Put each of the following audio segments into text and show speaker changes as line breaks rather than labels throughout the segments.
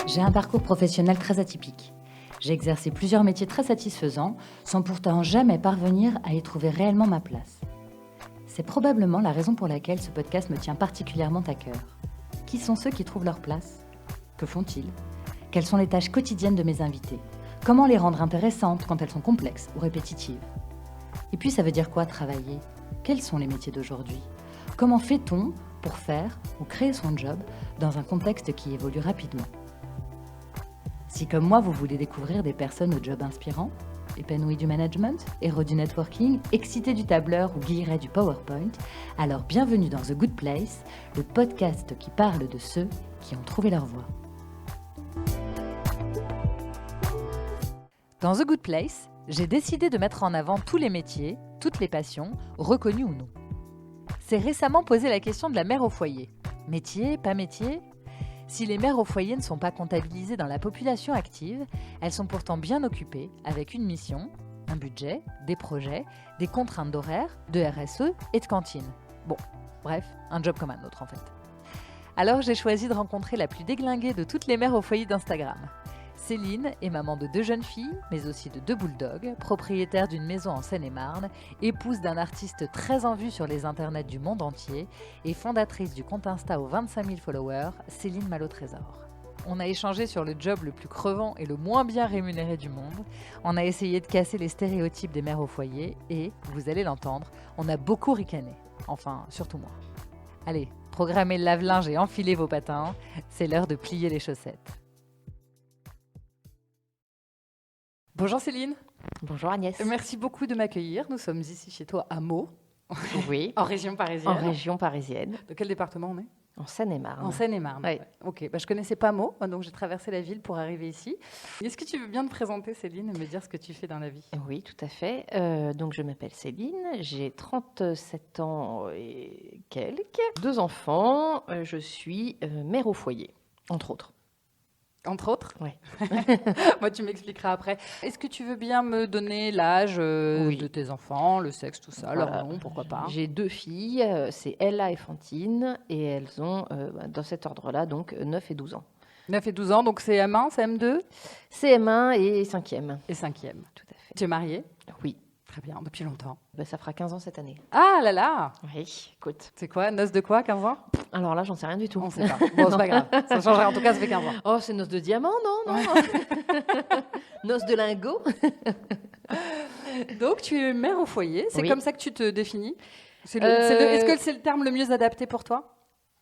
J'ai un parcours professionnel très atypique. J'ai exercé plusieurs métiers très satisfaisants, sans pourtant jamais parvenir à y trouver réellement ma place. C'est probablement la raison pour laquelle ce podcast me tient particulièrement à cœur. Qui sont ceux qui trouvent leur place ? Que font-ils ? Quelles sont les tâches quotidiennes de mes invités ? Comment les rendre intéressantes quand elles sont complexes ou répétitives ? Et puis ça veut dire quoi travailler ? Quels sont les métiers d'aujourd'hui ? Comment fait-on pour faire ou créer son job dans un contexte qui évolue rapidement ? Si comme moi vous voulez découvrir des personnes au job inspirant, épanouies du management, héros du networking, excités du tableur ou guillerets du PowerPoint, alors bienvenue dans The Good Place, le podcast qui parle de ceux qui ont trouvé leur voie. Dans The Good Place, j'ai décidé de mettre en avant tous les métiers, toutes les passions, reconnues ou non. C'est récemment posé la question de la mère au foyer. Métier, pas métier ? Si les mères au foyer ne sont pas comptabilisées dans la population active, elles sont pourtant bien occupées avec une mission, un budget, des projets, des contraintes d'horaire, de RSE et de cantine. Bon, bref, un job comme un autre en fait. Alors j'ai choisi de rencontrer la plus déglinguée de toutes les mères au foyer d'Instagram. Céline est maman de 2 jeunes filles, mais aussi de 2 bulldogs, propriétaire d'une maison en Seine-et-Marne, épouse d'un artiste très en vue sur les internets du monde entier et fondatrice du compte Insta aux 25 000 followers, Céline Malo-Trésor. On a échangé sur le job le plus crevant et le moins bien rémunéré du monde. On a essayé de casser les stéréotypes des mères au foyer et, vous allez l'entendre, on a beaucoup ricané. Enfin, surtout moi. Allez, programmez le lave-linge et enfilez vos patins. C'est l'heure de plier les chaussettes. Bonjour Céline.
Bonjour Agnès.
Merci beaucoup de m'accueillir. Nous sommes ici chez toi à Meaux.
Oui.
En région parisienne.
En région parisienne.
De quel département on est ?
En Seine-et-Marne.
En Seine-et-Marne.
Oui.
Ok, je ne connaissais pas Meaux, donc j'ai traversé la ville pour arriver ici. Est-ce que tu veux bien te présenter Céline et me dire ce que tu fais dans la vie ?
Oui, tout à fait. Donc je m'appelle Céline, j'ai 37 ans et quelques, 2 enfants, je suis mère au foyer, entre autres.
Entre autres ?
Oui.
Moi, tu m'expliqueras après. Est-ce que tu veux bien me donner l'âge
Oui.
de tes enfants, le sexe, tout ça,
Voilà.
leur nom, pourquoi pas ?
J'ai 2 filles, c'est Ella et Fantine, et elles ont, dans cet ordre-là, donc 9 et 12 ans.
9 et 12 ans, donc c'est M1, c'est M2 ?
CM1 et 5e.
Et 5e.
Tout à fait.
Tu es mariée ?
Oui.
Très bien, depuis longtemps.
Ça fera 15 ans cette année.
Ah là là !
Oui, écoute.
C'est quoi, noces de quoi, 15 ans ?
Alors là, j'en sais rien du tout.
On ne sait pas. Bon, c'est pas grave. Ça changerait, en tout cas, ça fait 15 ans.
Oh, c'est noces de diamant, non, non. Noces de lingots.
Donc, tu es mère au foyer. C'est
Oui.
comme ça que tu te définis ? Est-ce que c'est le terme le mieux adapté pour toi ?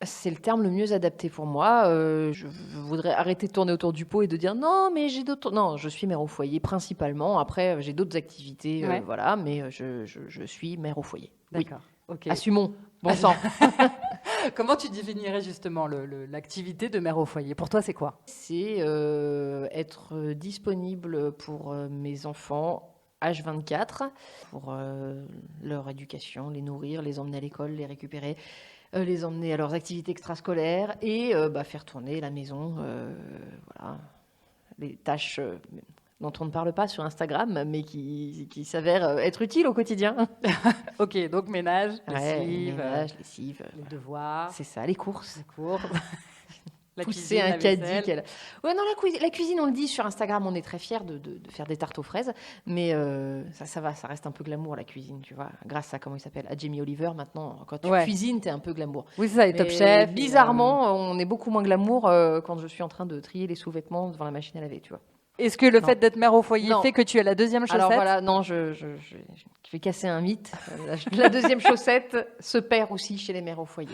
C'est le terme le mieux adapté pour moi. Je voudrais arrêter de tourner autour du pot et de dire non, mais j'ai d'autres. Non, je suis mère au foyer principalement. Après, j'ai d'autres activités,
Ouais.
voilà, mais je suis mère au foyer.
D'accord. Ok.
Oui. Assumons. Bon sang.
Comment tu définirais justement l'activité de mère au foyer ? Pour toi, c'est quoi ?
C'est être disponible pour mes enfants H24, pour leur éducation, les nourrir, les emmener à l'école, les récupérer, les emmener à leurs activités extrascolaires et faire tourner la maison, voilà, les tâches dont on ne parle pas sur Instagram, mais qui s'avèrent être utiles au quotidien.
Ok, donc ménage,
Ouais,
lessive,
ménage, lessive,
les devoirs,
c'est ça, les courses.
les cours, la
Pousser
cuisine,
un
la
caddie.
vaisselle.
Ouais, non, la cuisine, on le dit sur Instagram, on est très fiers de faire des tartes aux fraises, mais ça va, ça reste un peu glamour la cuisine, tu vois. Grâce à, comment il s'appelle, à Jamie Oliver, maintenant, quand tu
Ouais.
cuisines, t'es un peu glamour.
Oui, c'est ça, les Top
Mais
Chef.
bizarrement, on est beaucoup moins glamour quand je suis en train de trier les sous-vêtements devant la machine à laver, tu vois.
Est-ce que le
Non.
fait d'être mère au foyer
Non.
fait que tu as la deuxième chaussette ?
Alors voilà, non, je vais casser un mythe. La deuxième chaussette se perd aussi chez les mères au foyer.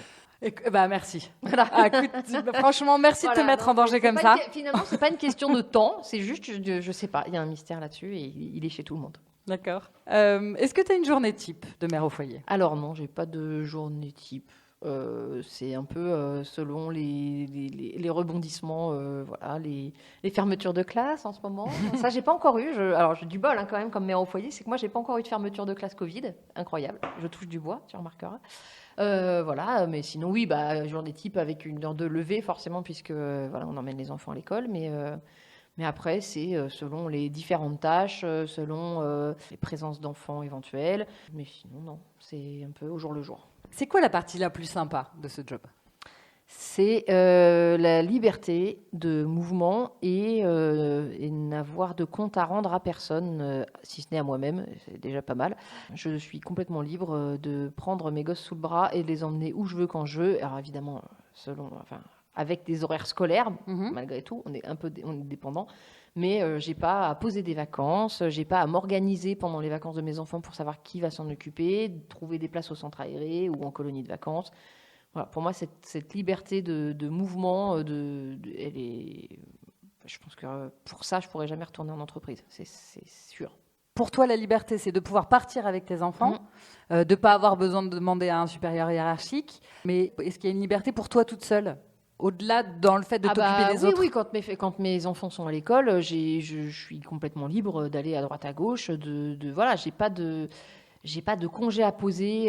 Merci.
Voilà.
Ah, écoute, franchement, merci de te
Voilà,
mettre
non,
en danger
c'est
comme
pas
ça.
finalement, c'est pas une question de temps, c'est juste, je sais pas, il y a un mystère là-dessus et il est chez tout le monde.
D'accord. Est-ce que tu as une journée type de mère au foyer ?
Alors non, j'ai pas de journée type. C'est un peu selon les rebondissements, voilà, les fermetures de classe en ce moment. Ça, j'ai pas encore eu. Alors j'ai du bol quand même comme mère au foyer, c'est que moi j'ai pas encore eu de fermeture de classe Covid. Incroyable. Je touche du bois, tu remarqueras. Voilà, mais sinon oui, journée type avec une heure de lever forcément puisque voilà, on emmène les enfants à l'école, mais après c'est selon les différentes tâches, selon les présences d'enfants éventuelles. Mais sinon non, c'est un peu au jour le jour.
C'est quoi la partie la plus sympa de ce job ?
C'est la liberté de mouvement et n'avoir de compte à rendre à personne, si ce n'est à moi-même, c'est déjà pas mal. Je suis complètement libre de prendre mes gosses sous le bras et de les emmener où je veux, quand je veux. Alors évidemment, avec des horaires scolaires, malgré tout, on est dépendant. Mais j'ai pas à poser des vacances, j'ai pas à m'organiser pendant les vacances de mes enfants pour savoir qui va s'en occuper, trouver des places au centre aéré ou en colonie de vacances. Voilà, pour moi, cette liberté de mouvement, elle est. Je pense que pour ça, je pourrais jamais retourner en entreprise, c'est sûr.
Pour toi, la liberté, c'est de pouvoir partir avec tes enfants, de ne pas avoir besoin de demander à un supérieur hiérarchique. Mais est-ce qu'il y a une liberté pour toi toute seule, au-delà dans le fait de t'occuper des autres?
Oui, quand mes enfants sont à l'école, je suis complètement libre d'aller à droite à gauche. Voilà, j'ai pas de congé à poser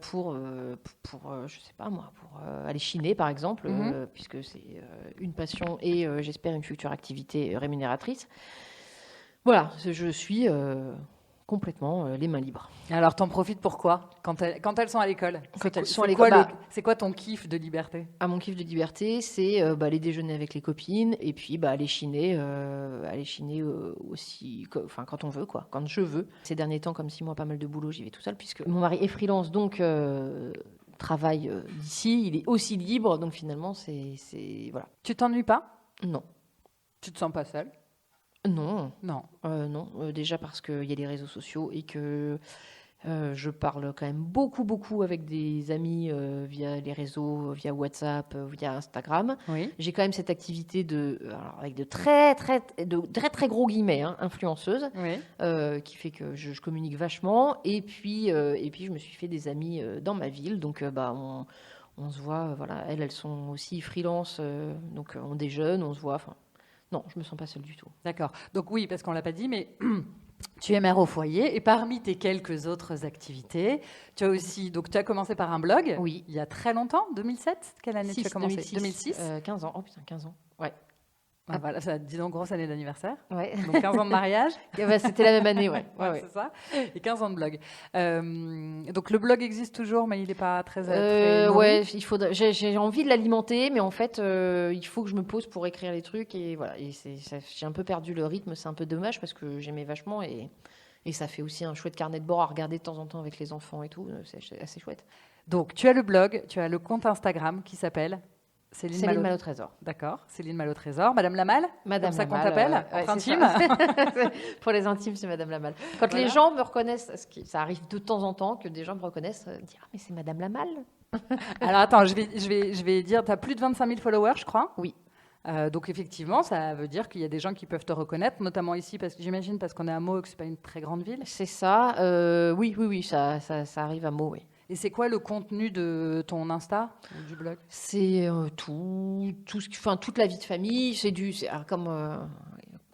pour je sais pas moi, pour aller chiner par exemple, puisque c'est une passion et j'espère une future activité rémunératrice. Voilà, je suis complètement les mains libres.
Alors, t'en profites pour quoi quand elles sont à l'école? C'est quoi ton kiff de liberté?
Mon kiff de liberté, c'est aller déjeuner avec les copines et puis aller chiner aussi, quand on veut, quoi, quand je veux. Ces derniers temps, comme 6 mois, pas mal de boulot, j'y vais tout seul, puisque mon mari est freelance, donc travaille d'ici, il est aussi libre, donc finalement, c'est voilà.
Tu t'ennuies pas?
Non.
Tu te sens pas seule?
Non.
Non.
Déjà parce qu'il y a les réseaux sociaux et que je parle quand même beaucoup avec des amis via les réseaux, via WhatsApp, via Instagram.
Oui.
J'ai quand même cette activité avec de très gros guillemets, influenceuse,
Oui.
qui fait que je communique vachement. Et puis je me suis fait des amis dans ma ville, donc on se voit. Voilà, elles sont aussi freelance, donc on déjeune, on se voit. Non, je me sens pas seule du tout.
D'accord. Donc oui, parce qu'on l'a pas dit, mais tu es mère au foyer et parmi tes quelques autres activités, tu as commencé par un blog.
Oui.
Il y a très longtemps, 2007. Quelle année tu as commencé?
2006. 15 ans. Oh putain, 15 ans. Ouais.
Ah, voilà, ça, dis donc, grosse année d'anniversaire.
Ouais.
Donc 15 ans de mariage.
C'était la même année, ouais.
C'est ça. Et 15 ans de blog. Donc le blog existe toujours, mais il n'est pas très
ouais, j'ai envie de l'alimenter, mais en fait, il faut que je me pose pour écrire les trucs. Et voilà, j'ai un peu perdu le rythme, c'est un peu dommage parce que j'aimais vachement et ça fait aussi un chouette carnet de bord à regarder de temps en temps avec les enfants et tout. C'est assez chouette.
Donc tu as le blog, tu as le compte Instagram qui s'appelle
Céline Mal au Trésor.
D'accord, Céline Mal au Trésor. Madame Lamal,
Madame
comme ça
Lamal,
qu'on t'appelle,
ouais,
intime.
Pour les intimes, c'est Madame Lamal. Quand les gens me reconnaissent, ça arrive de temps en temps que des gens me reconnaissent, me disent « Ah, mais c'est Madame Lamal !»
Alors attends, je vais dire, tu as plus de 25 000 followers, je crois.
Oui.
Donc effectivement, ça veut dire qu'il y a des gens qui peuvent te reconnaître, notamment ici, parce qu'on est à Meaux, que c'est pas une très grande ville.
C'est ça. Oui, ça arrive à Meaux, oui.
Et c'est quoi le contenu de ton Insta ou du blog?
C'est toute la vie de famille. Comme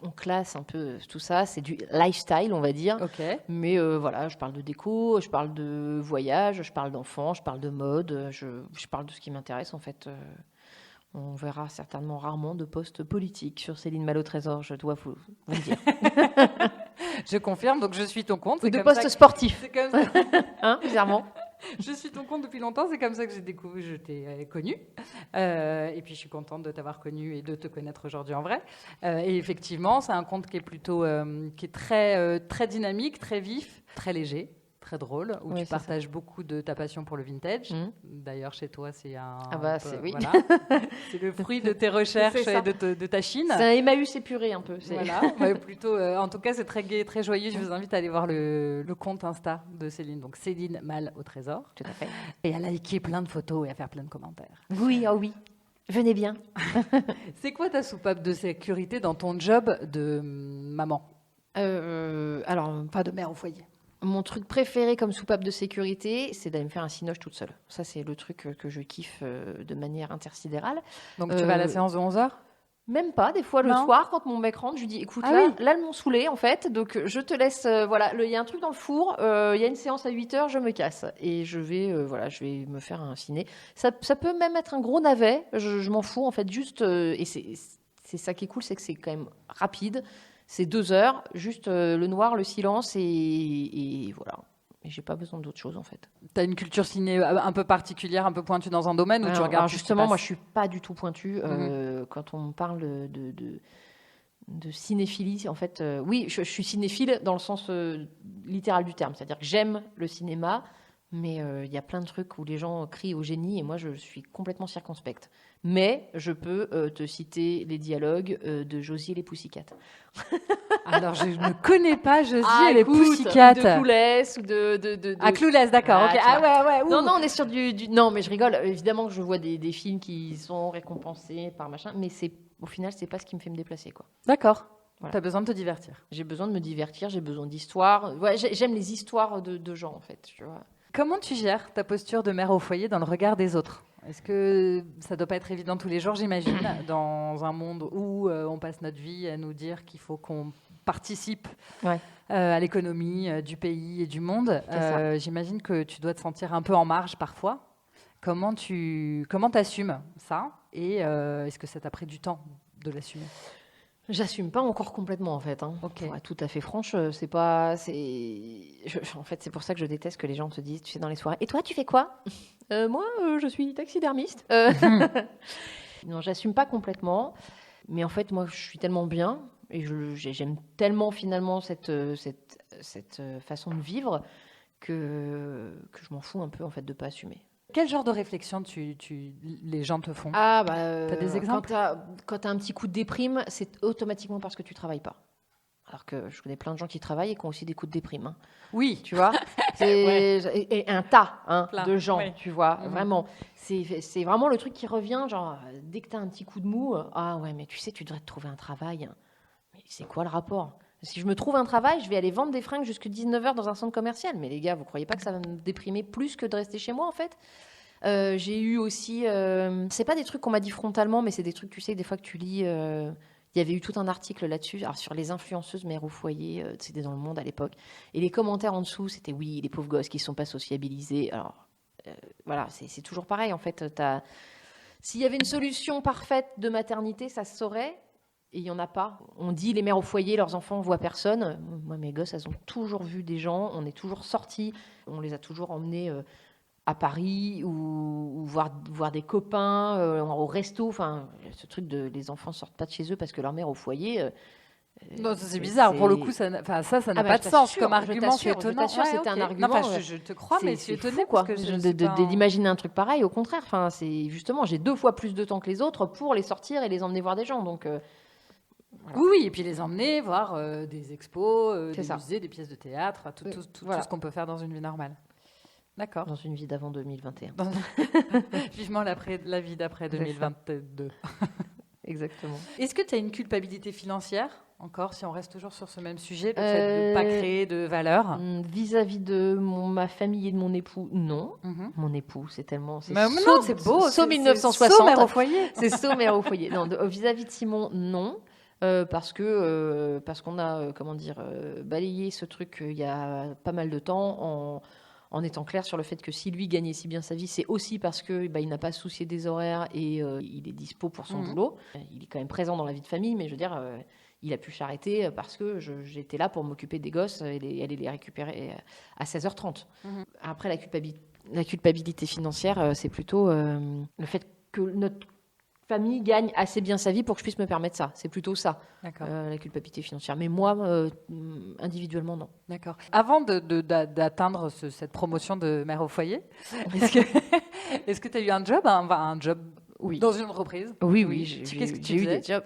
on classe un peu tout ça, c'est du lifestyle, on va dire.
Okay.
Mais voilà, je parle de déco, je parle de voyage, je parle d'enfants, je parle de mode, je parle de ce qui m'intéresse en fait. On verra certainement rarement de posts politiques sur Céline Mal au Trésor, je dois vous le dire.
Je confirme, donc je suis ton compte.
Ou de posts sportifs.
C'est comme ça.
Bizarrement.
Je suis ton compte depuis longtemps, c'est comme ça que je t'ai connue. Et puis je suis contente de t'avoir connue et de te connaître aujourd'hui en vrai. Et effectivement, c'est un compte qui est plutôt qui est très dynamique, très vif, très léger, très drôle, où tu partages beaucoup de ta passion pour le vintage. D'ailleurs, chez toi, c'est c'est le fruit de tes recherches et de ta Chine.
C'est un Emmaüs épuré un peu.
Voilà, plutôt. En tout cas, c'est très gai, très joyeux. Je vous invite à aller voir le compte Insta de Céline, donc Céline Mal au Trésor.
Tout à fait.
Et à liker plein de photos et à faire plein de commentaires.
Oui, oui. Venez bien.
C'est quoi ta soupape de sécurité dans ton job de maman?
Alors,
pas de mère au foyer.
Mon truc préféré comme soupape de sécurité, c'est d'aller me faire un cinoche toute seule. Ça, c'est le truc que je kiffe de manière intersidérale.
Donc, tu vas à la séance de 11h?
Même pas. Des fois, le soir, quand mon mec rentre, je lui dis, écoute, là, elles m'ont saoulée, en fait. Donc, je te laisse, il y a un truc dans le four, il y a une séance à 8h, je me casse. Et je vais me faire un ciné. Ça peut même être un gros navet. Je m'en fous, en fait, juste, et c'est ça qui est cool, c'est que c'est quand même rapide. C'est 2 heures, juste le noir, le silence et voilà. Et j'ai pas besoin d'autre chose en fait.
Tu as une culture ciné un peu particulière, un peu pointue dans un domaine où tu regardes
Alors
tout ce qui
justement, moi
passe.
je suis pas du tout pointue. Quand on me parle de cinéphilie, en fait, oui, je suis cinéphile dans le sens littéral du terme. C'est-à-dire que j'aime le cinéma, mais il y a plein de trucs où les gens crient au génie et moi je suis complètement circonspecte. Mais je peux te citer les dialogues de Josie et les Pussycats.
Alors, je ne connais pas Josie et les
écoute,
Pussycats.
ou de Clueless ou de...
Ah, Clueless, d'accord.
Ah,
ok.
tu
Ah
vois.
ouais.
Non, on est sur du... Non, mais je rigole. Évidemment que je vois des films qui sont récompensés par machin, mais au final, c'est pas ce qui me fait me déplacer, quoi.
D'accord.
Voilà.
Tu as besoin de te divertir.
J'ai besoin de me divertir, j'ai besoin d'histoires. Ouais, j'aime les histoires de gens, en fait, tu vois.
Comment tu gères ta posture de mère au foyer dans le regard des autres? Est-ce que ça doit pas être évident tous les jours, j'imagine, dans un monde où on passe notre vie à nous dire qu'il faut qu'on participe à l'économie du pays et du monde. J'imagine que tu dois te sentir un peu en marge parfois. Comment t'assumes ça et est-ce que ça t'a pris du temps de l'assumer?
J'assume pas encore complètement en fait.
Ok.
Pour être tout à fait franche, c'est pas. En fait, c'est pour ça que je déteste que les gens te disent, tu sais, dans les soirées. Et toi, tu fais quoi? Moi, je suis taxidermiste. Non, j'assume pas complètement. Mais en fait, moi, je suis tellement bien et j'aime tellement finalement cette façon de vivre que je m'en fous un peu en fait de pas assumer.
Quel genre de réflexion les gens te font?
T'as
des exemples?
Quand t'as un petit coup de déprime, c'est automatiquement parce que tu travailles pas. Alors que je connais plein de gens qui travaillent et qui ont aussi des coups de déprime.
Oui.
Tu vois, et un tas de gens, tu vois, vraiment. C'est vraiment le truc qui revient, genre, dès que tu as un petit coup de mou, ah ouais, mais tu sais, tu devrais te trouver un travail. Mais c'est quoi le rapport? Si je me trouve un travail, je vais aller vendre des fringues jusqu'à 19h dans un centre commercial. Mais les gars, vous croyez pas que ça va me déprimer plus que de rester chez moi, en fait? J'ai eu aussi... c'est pas des trucs qu'on m'a dit frontalement, mais c'est des trucs, tu sais, des fois que tu lis... Il y avait eu tout un article là-dessus, alors sur les influenceuses mères au foyer, c'était dans Le Monde à l'époque. Et les commentaires en dessous, c'était oui, les pauvres gosses qui ne sont pas sociabilisés. Alors, voilà, c'est toujours pareil, en fait. S'il y avait une solution parfaite de maternité, ça se saurait. Et il n'y en a pas. On dit les mères au foyer, leurs enfants ne voient personne. Moi, mes gosses, elles ont toujours vu des gens. On est toujours sortis. On les a toujours emmenés à Paris ou voir des copains au resto. Enfin, ce truc de les enfants ne sortent pas de chez eux parce que leur mère au foyer.
Non, c'est bizarre. Pour le coup, ça n'a pas de sens comme argument. C'est étonnant.
Je t'assure, c'était un argument.
Je te crois, mais je suis étonnée
quoi,
parce que
d'imaginer un truc pareil. Au contraire, enfin, c'est justement, j'ai 2 fois plus de temps que les autres pour les sortir et les emmener voir des gens. Donc
voilà. Oui, et puis les emmener voir des expos, des musées, des pièces de théâtre, tout ce qu'on peut faire dans une vie normale. D'accord.
Dans une vie d'avant 2021.
Vivement la vie d'après 2022.
Exactement.
Est-ce que tu as une culpabilité financière, encore, si on reste toujours sur ce même sujet, le fait de ne pas créer de valeur?
Vis-à-vis de ma famille et de mon époux, non. Mon époux, c'est tellement...
c'est beau.
Saut 1960.
Saut mère au foyer.
C'est saut mère au foyer. Non, vis-à-vis de Simon, non. Parce qu'on a, balayé ce truc il y a pas mal de temps en étant clair sur le fait que si lui gagnait si bien sa vie, c'est aussi parce que il n'a pas à se soucier des horaires et il est dispo pour son boulot. Il est quand même présent dans la vie de famille, mais je veux dire, il a pu s'arrêter parce que j'étais là pour m'occuper des gosses et aller les récupérer à 16h30. Après, la culpabilité financière, c'est plutôt le fait que notre famille gagne assez bien sa vie pour que je puisse me permettre ça. C'est plutôt ça, la culpabilité financière. Mais moi, individuellement, non.
D'accord. Avant d'atteindre cette promotion de mère au foyer, est-ce que tu as eu un job
Oui.
Dans une entreprise?
Oui.
Qu'est-ce que tu
j'ai eu
faisais?
des jobs.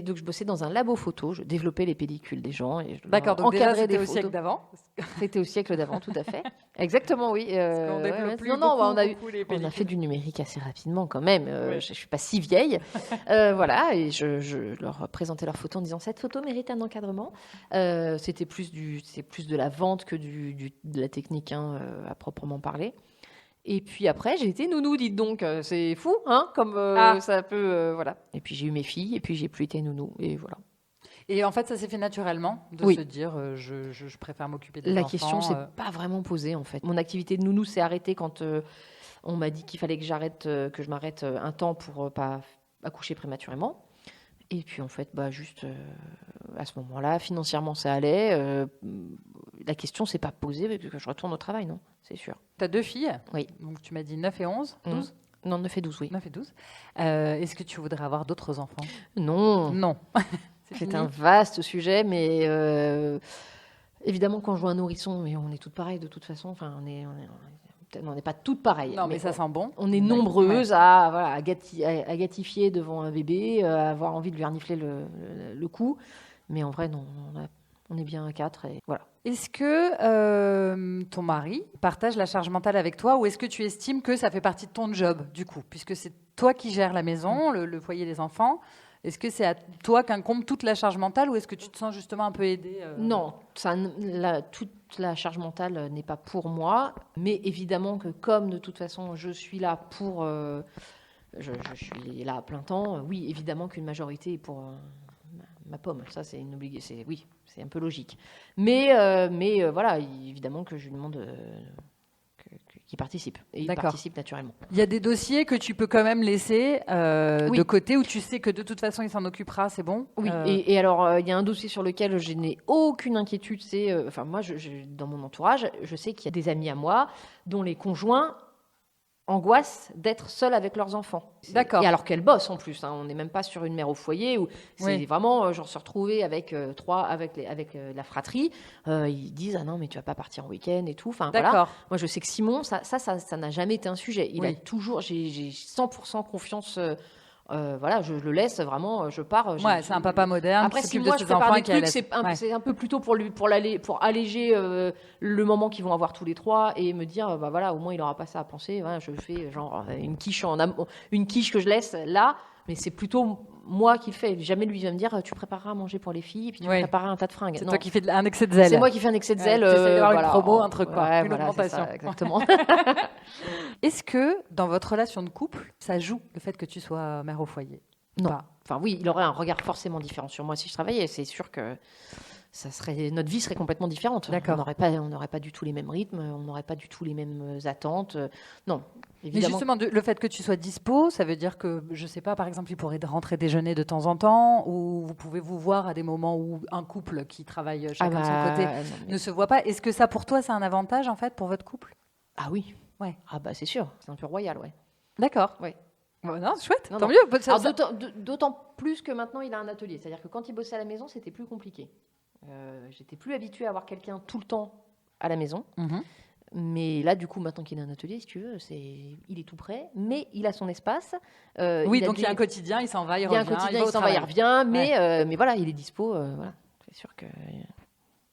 Donc je bossais dans un labo photo, je développais les pellicules des gens.
D'accord, donc déjà c'était au siècle d'avant.
C'était au siècle d'avant, tout à fait. Exactement, oui.
On développe plus
on a fait du numérique assez rapidement quand même. Je ne suis pas si vieille. Voilà, et je leur présentais leurs photos en disant cette photo mérite un encadrement. C'est plus de la vente que de la technique à proprement parler. Et puis après, j'ai été nounou, dites donc. C'est fou, comme ça peut... voilà. Et puis j'ai eu mes filles, et puis j'ai plus été nounou, et voilà.
Et en fait, ça s'est fait naturellement, de se dire, je préfère m'occuper des enfants.
La question s'est pas vraiment posée, en fait. Mon activité de nounou s'est arrêtée quand on m'a dit qu'il fallait que je m'arrête un temps pour pas accoucher prématurément. Et puis en fait, juste à ce moment-là, financièrement, ça allait. La question s'est pas posée que je retourne au travail, non, c'est sûr.
Tu as 2 filles.
Oui.
Donc tu m'as dit 9 et 11, 12
Non, 9 et 12, oui.
9 et 12. Est-ce que tu voudrais avoir d'autres enfants?
Non.
Non.
C'est un vaste sujet, mais évidemment, quand je vois un nourrisson, mais on est toutes pareilles de toute façon. Enfin, on n'est pas toutes pareilles.
Non, mais ça sent bon.
On est nombreuses à gatifier devant un bébé, à avoir envie de lui renifler le cou. Mais en vrai, non, on est bien à 4 et voilà.
Est-ce que ton mari partage la charge mentale avec toi ou est-ce que tu estimes que ça fait partie de ton job, du coup, puisque c'est toi qui gères la maison, le foyer des enfants? Est-ce que c'est à toi qu'incombe toute la charge mentale ou est-ce que tu te sens justement un peu aidée
Non, toute la charge mentale n'est pas pour moi, mais évidemment que comme de toute façon je suis là pour... je suis là à plein temps, oui, évidemment qu'une majorité est pour ma pomme. Ça, c'est une obligation. Oui, c'est un peu logique. Mais voilà, évidemment que je lui demande... qui participe. Et il participe naturellement.
Il y a des dossiers que tu peux quand même laisser de côté où tu sais que de toute façon il s'en occupera, c'est bon?
Oui, et alors il y a un dossier sur lequel je n'ai aucune inquiétude, c'est... moi, dans mon entourage, je sais qu'il y a des amis à moi dont les conjoints angoissent d'être seuls avec leurs enfants.
D'accord.
Et alors qu'elles bossent en plus. On n'est même pas sur une mère au foyer où c'est vraiment genre se retrouver avec la fratrie. Ils disent ah non mais tu vas pas partir en week-end et tout. Enfin voilà. Moi je sais que Simon ça n'a jamais été un sujet. Il a toujours j'ai 100% confiance. Voilà, je le laisse vraiment, je pars.
C'est un papa moderne.
Après, si moi je prépare des trucs, c'est un peu plutôt pour alléger le moment qu'ils vont avoir tous les trois et me dire, voilà, au moins il n'aura pas ça à penser. Voilà, je fais genre une quiche que je laisse là, mais c'est plutôt moi qui le fais. Jamais lui va me dire, tu prépareras à manger pour les filles et puis tu prépareras un tas de fringues.
C'est toi qui fais un excès de zèle.
C'est moi qui fais un excès de zèle.
Tu essaies d'avoir une promo, un truc quoi, une augmentation.
Ça, exactement.
Est-ce que dans votre relation de couple, ça joue le fait que tu sois mère au foyer?
Non. Enfin oui, il aurait un regard forcément différent sur moi si je travaillais. C'est sûr que notre vie serait complètement différente.
D'accord.
On n'aurait pas du tout les mêmes rythmes, on n'aurait pas du tout les mêmes attentes. Non. Évidemment.
Mais justement, le fait que tu sois dispo, ça veut dire que, je sais pas, par exemple, il pourrait rentrer déjeuner de temps en temps, ou vous pouvez vous voir à des moments où un couple qui travaille chacun de son côté ne se voit pas. Est-ce que ça, pour toi, c'est un avantage, en fait, pour votre couple?
Ah oui.
Ouais.
Ah c'est sûr. C'est un peu royal, ouais.
D'accord.
Ouais.
Bon, non, chouette, tant mieux.
Alors, d'autant plus que maintenant, il a un atelier. C'est-à-dire que quand il bossait à la maison, c'était plus compliqué. J'étais plus habituée à avoir quelqu'un tout le temps à la maison. Mm-hmm. Mais là, du coup, maintenant qu'il a un atelier, si tu veux, il est tout prêt, mais il a son espace.
Oui, donc il y a un quotidien, il s'en va, il revient.
Il y a un quotidien, il s'en va, il revient, mais voilà, il est dispo. Voilà. C'est sûr que...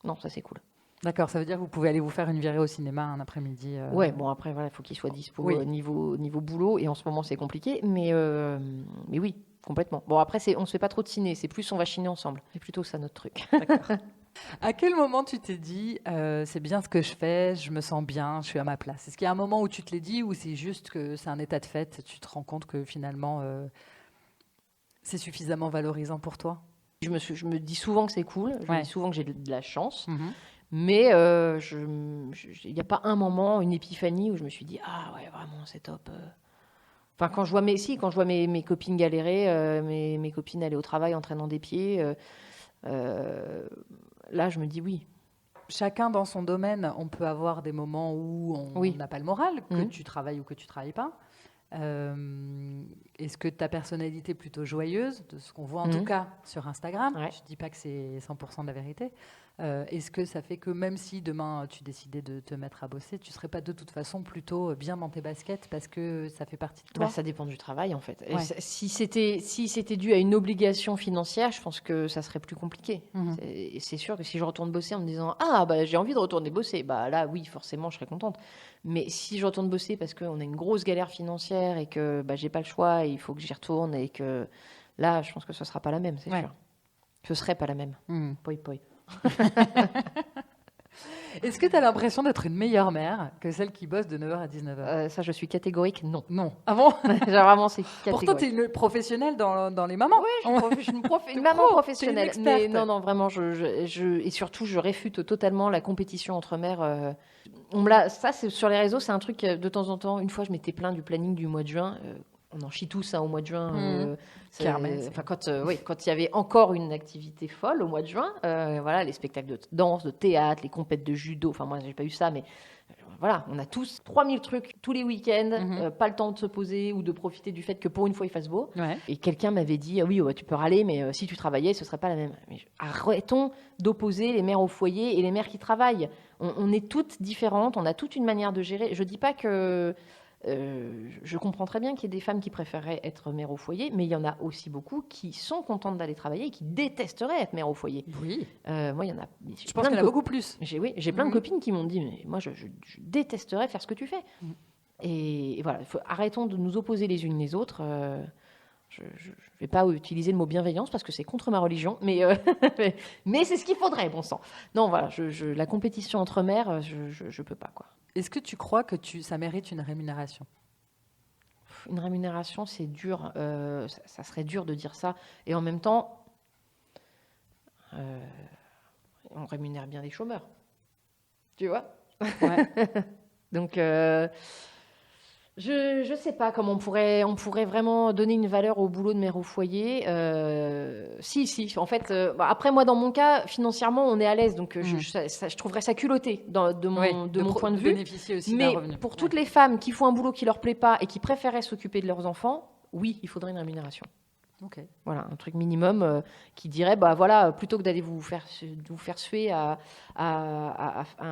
Non, ça, c'est cool.
D'accord, ça veut dire que vous pouvez aller vous faire une virée au cinéma un après-midi.
Ouais, bon, après, voilà, il faut qu'il soit dispo niveau boulot, et en ce moment, c'est compliqué, mais oui, complètement. Bon, après, on ne se fait pas trop de ciné, c'est plus on va chiner ensemble. C'est plutôt ça, notre truc.
D'accord. À quel moment tu t'es dit c'est bien ce que je fais, je me sens bien, je suis à ma place? Est-ce qu'il y a un moment où tu te l'es dit ou c'est juste que c'est un état de fait, tu te rends compte que finalement c'est suffisamment valorisant pour toi? Je
me dis souvent que c'est cool, je me dis souvent que j'ai de la chance, mais il n'y a pas un moment, une épiphanie où je me suis dit ah ouais vraiment c'est top. Enfin quand je vois mes copines galérer, mes copines aller au travail en traînant des pieds. Là, je me dis oui.
Chacun dans son domaine, on peut avoir des moments où on n'a pas le moral, que tu travailles ou que tu ne travailles pas. Est-ce que ta personnalité est plutôt joyeuse, de ce qu'on voit en tout cas sur Instagram? Je ne dis pas que c'est 100% de la vérité. Est-ce que ça fait que même si demain tu décidais de te mettre à bosser, tu ne serais pas de toute façon plutôt bien dans tes baskets parce que ça fait partie de toi?
Ça dépend du travail en fait. Ouais. Si c'était dû à une obligation financière, je pense que ça serait plus compliqué. C'est sûr que si je retourne bosser en me disant j'ai envie de retourner bosser, là oui forcément je serais contente. Mais si je retourne bosser parce qu'on a une grosse galère financière et que j'ai pas le choix, et il faut que j'y retourne et que là je pense que ce sera pas la même, c'est sûr. Ce serait pas la même. Poi poi.
Est-ce que tu as l'impression d'être une meilleure mère que celle qui bosse de 9h à 19h?
Ça, je suis catégorique, non.
Non. Ah bon?
Vraiment, c'est catégorique.
Pourtant, tu es une professionnelle dans les mamans.
Oui, je suis une maman professionnelle. Mais non, vraiment, et surtout, je réfute totalement la compétition entre mères. Ça, c'est sur les réseaux, c'est un truc de temps en temps. Une fois, je m'étais plaint du planning du mois de juin. on en chie tous au mois de juin.
Kermesse.
Enfin, quand il y avait encore une activité folle au mois de juin, voilà, les spectacles de danse, de théâtre, les compètes de judo. Enfin, moi, j'ai pas eu ça, mais voilà, on a tous 3000 trucs tous les week-ends, pas le temps de se poser ou de profiter du fait que pour une fois il fasse beau.
Ouais.
Et quelqu'un m'avait dit ah oui, ouais, tu peux râler, mais si tu travaillais, ce serait pas la même. Mais arrêtons d'opposer les mères au foyer et les mères qui travaillent. On est toutes différentes, on a toute une manière de gérer. Je dis pas que je comprends très bien qu'il y ait des femmes qui préféreraient être mère au foyer, mais il y en a aussi beaucoup qui sont contentes d'aller travailler et qui détesteraient être mère au foyer.
Oui.
Moi, il y en a.
Je pense qu'il y en a beaucoup plus.
J'ai plein de copines qui m'ont dit mais moi, je détesterais faire ce que tu fais. Et voilà, arrêtons de nous opposer les unes les autres. Je ne vais pas utiliser le mot bienveillance parce que c'est contre ma religion, mais c'est ce qu'il faudrait, bon sang. Non, voilà, la compétition entre mères, je peux pas, quoi.
Est-ce que tu crois que ça mérite une rémunération?
Une rémunération, c'est dur. Ça serait dur de dire ça. Et en même temps, on rémunère bien les chômeurs. Tu vois?
Ouais.
Donc, je sais pas comment on pourrait vraiment donner une valeur au boulot de mère au foyer. Si. En fait, après, moi, dans mon cas, financièrement, on est à l'aise. Donc, je trouverais ça culotté de mon point de vue.
Bénéficier aussi
Mais
d'un revenu.
pour toutes les femmes qui font un boulot qui leur plaît pas et qui préféraient s'occuper de leurs enfants, oui, il faudrait une rémunération.
Ok.
Voilà, un truc minimum qui dirait, bah voilà, plutôt que d'aller vous faire suer à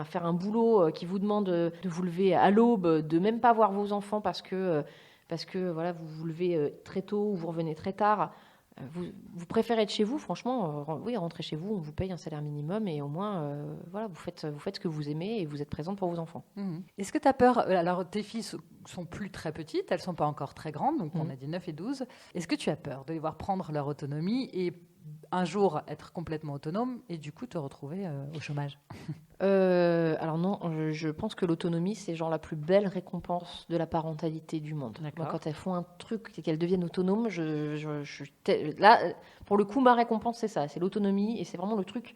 faire un boulot qui vous demande de vous lever à l'aube, de même pas voir vos enfants parce que voilà, vous vous levez très tôt ou vous revenez très tard. Vous préférez être chez vous, franchement, oui, rentrez chez vous, on vous paye un salaire minimum et au moins, voilà, vous faites ce que vous aimez et vous êtes présente pour vos enfants.
Est-ce que tu as peur, alors tes filles sont plus très petites, elles sont pas encore très grandes, donc on a dit 9 et 12. Est-ce que tu as peur de les voir prendre leur autonomie et un jour être complètement autonome et du coup te retrouver au chômage?
Alors non, je pense que l'autonomie, c'est genre la plus belle récompense de la parentalité du monde. Moi, quand elles font un truc et qu'elles deviennent autonomes, là, pour le coup, ma récompense, c'est ça, c'est l'autonomie et c'est vraiment le truc.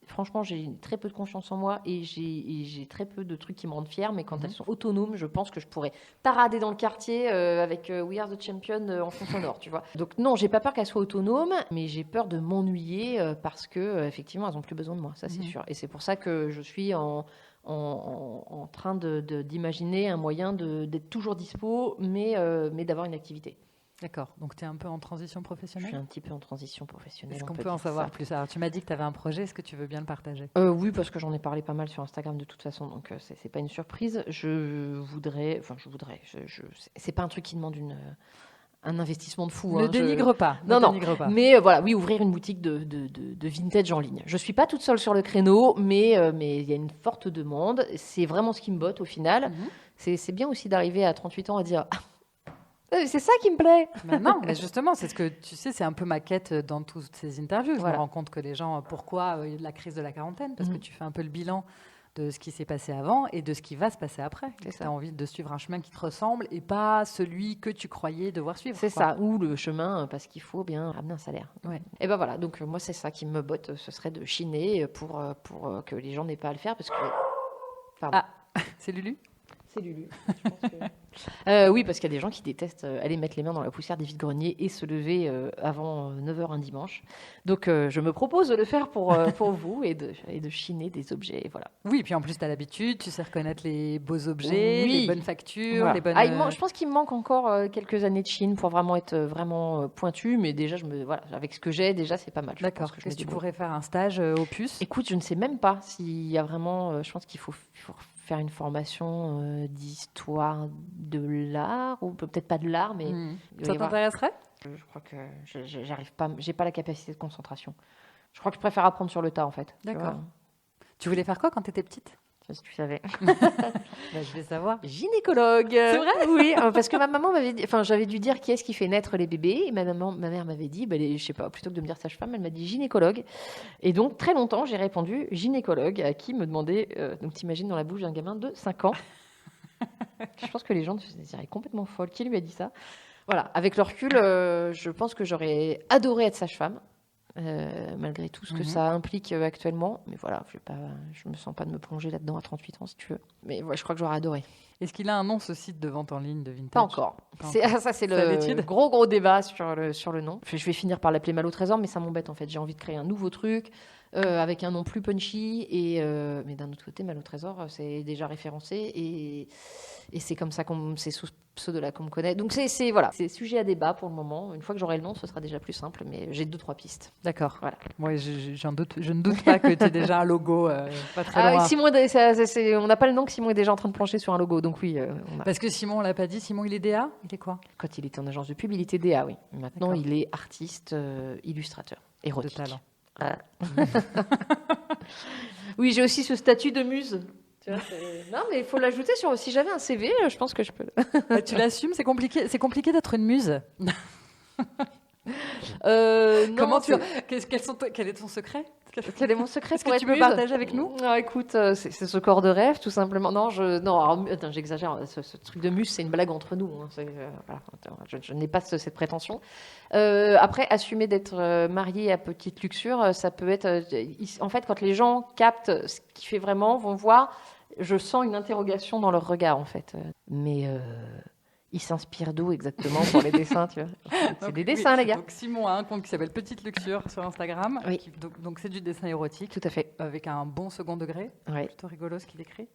Franchement, j'ai très peu de confiance en moi et j'ai très peu de trucs qui me rendent fière. Mais quand elles sont autonomes, je pense que je pourrais parader dans le quartier avec We Are the Champion en fond sonore, tu vois. Donc non, j'ai pas peur qu'elles soient autonomes, mais j'ai peur de m'ennuyer parce que effectivement, elles ont plus besoin de moi, ça c'est sûr. Et c'est pour ça que je suis en train d'imaginer un moyen d'être toujours dispo, mais d'avoir une activité.
D'accord, donc tu es un peu en transition
Je
professionnelle?
suis un petit peu en transition professionnelle.
Est-ce qu'on peut en savoir plus? Alors, tu m'as dit que tu avais un projet, est-ce que tu veux bien le partager?
Oui, parce que j'en ai parlé pas mal sur Instagram de toute façon, donc c'est pas une surprise. C'est pas un truc qui demande un investissement de fou.
Ne dénigre pas.
Non.
Dénigre pas.
Mais voilà, oui, ouvrir une boutique de vintage en ligne. Je suis pas toute seule sur le créneau, mais il y a une forte demande. C'est vraiment ce qui me botte au final. C'est bien aussi d'arriver à 38 ans à dire... C'est ça qui me plaît.
Mais non, mais justement, c'est ce que tu sais, c'est un peu ma quête dans toutes ces interviews. Je
Voilà.
me rends compte que les gens, pourquoi la crise de la quarantaine? Parce que tu fais un peu le bilan de ce qui s'est passé avant et de ce qui va se passer après. Tu as envie de suivre un chemin qui te ressemble et pas celui que tu croyais devoir suivre.
C'est ça, ou le chemin parce qu'il faut bien ramener un salaire.
Ouais.
Et ben voilà, donc moi c'est ça qui me botte, ce serait de chiner pour que les gens n'aient pas à le faire parce que... Pardon.
Ah, c'est Lulu?
C'est Lulu. Je pense que... oui, parce qu'il y a des gens qui détestent aller mettre les mains dans la poussière des vides-greniers et se lever avant 9h un dimanche. Donc, je me propose de le faire pour vous et de chiner des objets. Voilà.
Oui, puis en plus, tu as l'habitude, tu sais reconnaître les beaux objets, les bonnes factures,
voilà.
les bonnes...
Je pense qu'il me manque encore quelques années de Chine pour vraiment être vraiment pointu, mais déjà, voilà, avec ce que j'ai, déjà, c'est pas mal.
D'accord. Est-ce que tu pourrais faire un stage au puce?
Écoute, je ne sais même pas s'il y a vraiment... je pense qu'il faut faire une formation d'histoire de l'art, ou peut-être pas de l'art, mais...
Ça t'intéresserait?
Je crois que j'arrive pas, j'ai pas la capacité de concentration. Je crois que je préfère apprendre sur le tas, en fait.
D'accord. Tu voulais faire quoi quand tu étais petite?
Si tu savais.
Je vais savoir.
Gynécologue.
C'est vrai?
Oui, parce que ma maman m'avait dit, j'avais dû dire qui est-ce qui fait naître les bébés, et ma mère m'avait dit, je sais pas, plutôt que de me dire sage-femme, elle m'a dit gynécologue. Et donc, très longtemps, j'ai répondu gynécologue, à qui me demandait, donc t'imagines dans la bouche d'un gamin de 5 ans. Je pense que les gens se diraient complètement folle. Qui lui a dit ça? Voilà, avec le recul, je pense que j'aurais adoré être sage-femme. malgré tout ce que ça implique actuellement. Mais voilà, je me sens pas de me plonger là-dedans à 38 ans, si tu veux. Mais ouais, je crois que j'aurais adoré.
Est-ce qu'il a un nom, ce site de vente en ligne de vintage?
Pas encore. Ça, c'est le gros débat sur le nom. Je vais finir par l'appeler Mal au Trésor, mais ça m'embête en fait. J'ai envie de créer un nouveau truc avec un nom plus punchy. Mais d'un autre côté, Mal au Trésor, c'est déjà référencé et c'est comme ça c'est sous ce pseudo-là qu'on me connaît. Donc c'est sujet à débat pour le moment. Une fois que j'aurai le nom, ce sera déjà plus simple, mais j'ai 2-3 pistes.
D'accord. Voilà. Moi, je ne doute pas que tu aies déjà un logo pas très loin.
Simon, on n'a pas le nom que Simon est déjà en train de plancher sur un logo, donc oui.
Parce que Simon, on l'a pas dit. Simon, il est DA? Il est quoi?
Quand il était en agence de pub, il était DA, oui. Maintenant, il est artiste, illustrateur, érotique.
De talent.
Oui, j'ai aussi ce statut de muse. Tu vois, non, mais il faut l'ajouter sur. Si j'avais un CV, je pense que je peux.
Tu l'assumes? C'est compliqué d'être une muse.
Non,
quel est ton secret?
Quel est mon secret?
Est-ce que tu peux partager avec nous?
Écoute, c'est ce corps de rêve, tout simplement. Non, attends, j'exagère. Ce truc de muse, c'est une blague entre nous. Hein. Voilà, je n'ai pas cette prétention. Après, assumer d'être mariée à petite luxure, ça peut être. En fait, quand les gens captent ce qu'il fait vraiment, vont voir. Je sens une interrogation dans leur regard, en fait. Mais. Il s'inspire d'où exactement pour les dessins, tu vois? C'est des dessins, les gars.
Donc Simon a un compte qui s'appelle Petite Luxure sur Instagram.
Oui.
Donc c'est du dessin érotique.
Tout à fait.
Avec un bon second degré.
Ouais.
Plutôt rigolo ce qu'il écrit.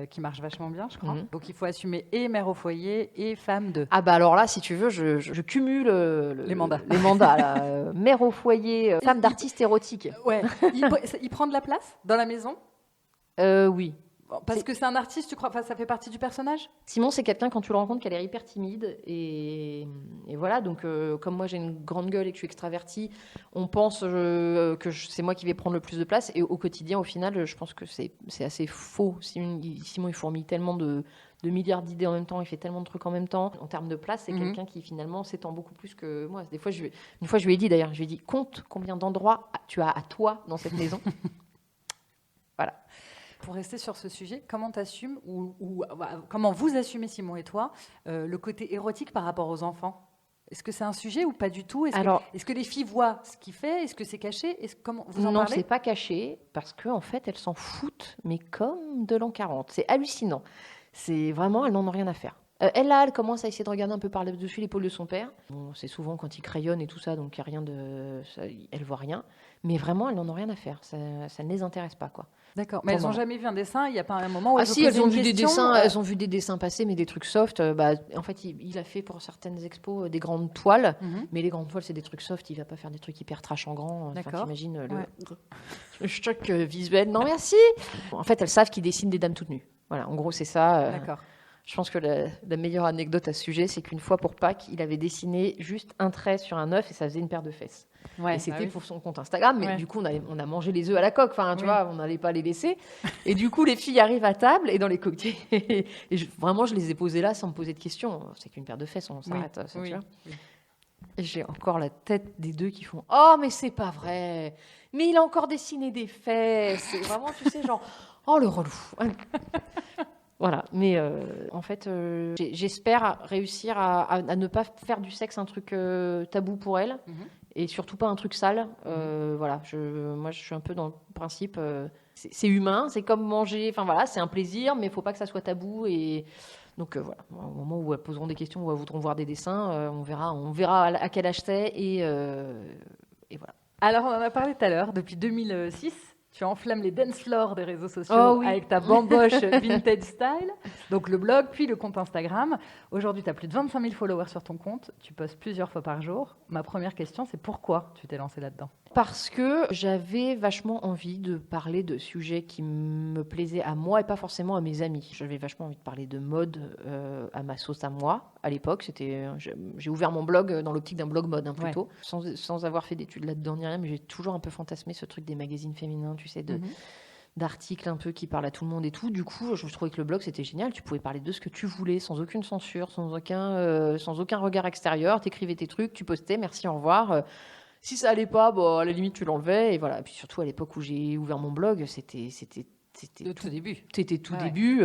Qui marche vachement bien, je crois. Donc il faut assumer et mère au foyer et femme de.
Ah bah alors là, si tu veux, je cumule
les mandats.
Les mandats, là. Mère au foyer, femme d'artiste érotique.
Ouais. Il prend de la place dans la maison?
Oui.
Parce que c'est un artiste, tu crois? Enfin, ça fait partie du personnage?
Simon, c'est quelqu'un, quand tu le rencontres, qu'elle est hyper timide. Et voilà, donc comme moi j'ai une grande gueule et que je suis extravertie, on pense que c'est moi qui vais prendre le plus de place. Et au quotidien, au final, je pense que c'est assez faux. Simon, il fourmille tellement de milliards d'idées en même temps, il fait tellement de trucs en même temps. En termes de place, c'est quelqu'un qui finalement s'étend beaucoup plus que moi. Une fois, je lui ai dit d'ailleurs, compte combien d'endroits tu as à toi dans cette maison. Voilà.
Pour rester sur ce sujet, comment t'assumes ou comment vous assumez, Simon et toi, le côté érotique par rapport aux enfants? Est-ce que c'est un sujet ou pas du tout? Est-ce que les filles voient ce qu'il fait? Est-ce que c'est caché? Comment vous en parlez?
Non, c'est pas caché parce qu'en fait, elles s'en foutent, mais comme de l'an 40. C'est hallucinant. C'est vraiment, elles n'en ont rien à faire. Elle commence à essayer de regarder un peu par-dessus l'épaule de son père. Bon, c'est souvent quand il crayonne et tout ça, donc il y a rien de, elle voit rien. Mais vraiment, elles n'en ont rien à faire. Ça ne les intéresse pas, quoi.
D'accord. Mais elles n'ont jamais vu un dessin. Il n'y a pas un moment où
elles ont vu des dessins. Elles ont vu des dessins passer, mais des trucs soft. En fait, il a fait pour certaines expos des grandes toiles, mais les grandes toiles, c'est des trucs soft. Il va pas faire des trucs hyper trash en grand.
D'accord.
T'imagines le choc visuel. Non, merci. En fait, elles savent qu'il dessine des dames toutes nues. Voilà. En gros, c'est ça.
D'accord.
Je pense que la meilleure anecdote à ce sujet, c'est qu'une fois pour Pâques, il avait dessiné juste un trait sur un œuf et ça faisait une paire de fesses. Ouais, et c'était pour son compte Instagram, mais du coup, on a mangé les œufs à la coque. Enfin, tu vois, on n'allait pas les laisser. Et du coup, les filles arrivent à table et dans les cocktails. Et vraiment, je les ai posées là sans me poser de questions. C'est qu'une paire de fesses, on s'arrête. Tu vois. Et j'ai encore la tête des deux qui font « Oh, mais c'est pas vrai. Mais il a encore dessiné des fesses. » C'est vraiment, tu sais, genre « Oh, le relou. » Voilà, mais en fait, j'espère réussir à ne pas faire du sexe un truc tabou pour elle, et surtout pas un truc sale. Voilà, moi je suis un peu dans le principe, c'est humain, c'est comme manger, enfin voilà, c'est un plaisir, mais il faut pas que ça soit tabou. Et donc voilà, au moment où elles poseront des questions, où elles voudront voir des dessins, on verra à quel âge c'est, et voilà.
Alors on en a parlé tout à l'heure, depuis 2006. Tu enflammes les dance floors des réseaux sociaux avec ta bamboche vintage style. Donc le blog, puis le compte Instagram. Aujourd'hui, tu as plus de 25 000 followers sur ton compte. Tu postes plusieurs fois par jour. Ma première question, c'est pourquoi tu t'es lancée là-dedans?
Parce que j'avais vachement envie de parler de sujets qui me plaisaient à moi et pas forcément à mes amis. J'avais vachement envie de parler de mode à ma sauce à moi. À l'époque, j'ai ouvert mon blog dans l'optique d'un blog mode plutôt, sans avoir fait d'études là-dedans ni rien, mais j'ai toujours un peu fantasmé ce truc des magazines féminins, tu sais, d'articles un peu qui parlent à tout le monde et tout. Du coup, je trouvais que le blog, c'était génial. Tu pouvais parler de ce que tu voulais, sans aucune censure, sans aucun regard extérieur. T'écrivais tes trucs, tu postais, merci, au revoir. Si ça allait pas, à la limite, tu l'enlevais. Et voilà. Et puis surtout, à l'époque où j'ai ouvert mon blog, c'était
le tout début.
C'était tout début.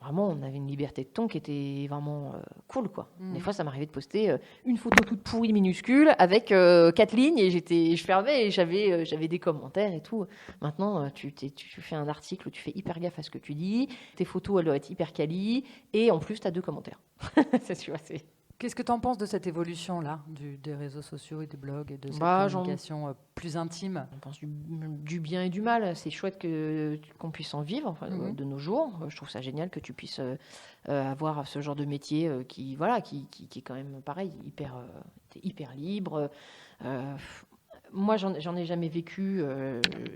vraiment, on avait une liberté de ton qui était vraiment cool, quoi. Des fois, ça m'arrivait de poster une photo toute pourrie minuscule avec 4 lignes et je fermais et j'avais des commentaires et tout. Maintenant, tu fais un article où tu fais hyper gaffe à ce que tu dis, tes photos, elles doivent être hyper quali et en plus, tu as 2 commentaires. Tu vois, c'est...
Qu'est-ce que tu en penses de cette évolution-là, des réseaux sociaux et des blogs et de cette communication plus intime?
On pense du bien et du mal. C'est chouette qu'on puisse en vivre de nos jours. Je trouve ça génial que tu puisses avoir ce genre de métier qui est quand même pareil, hyper libre. Moi, j'en ai jamais vécu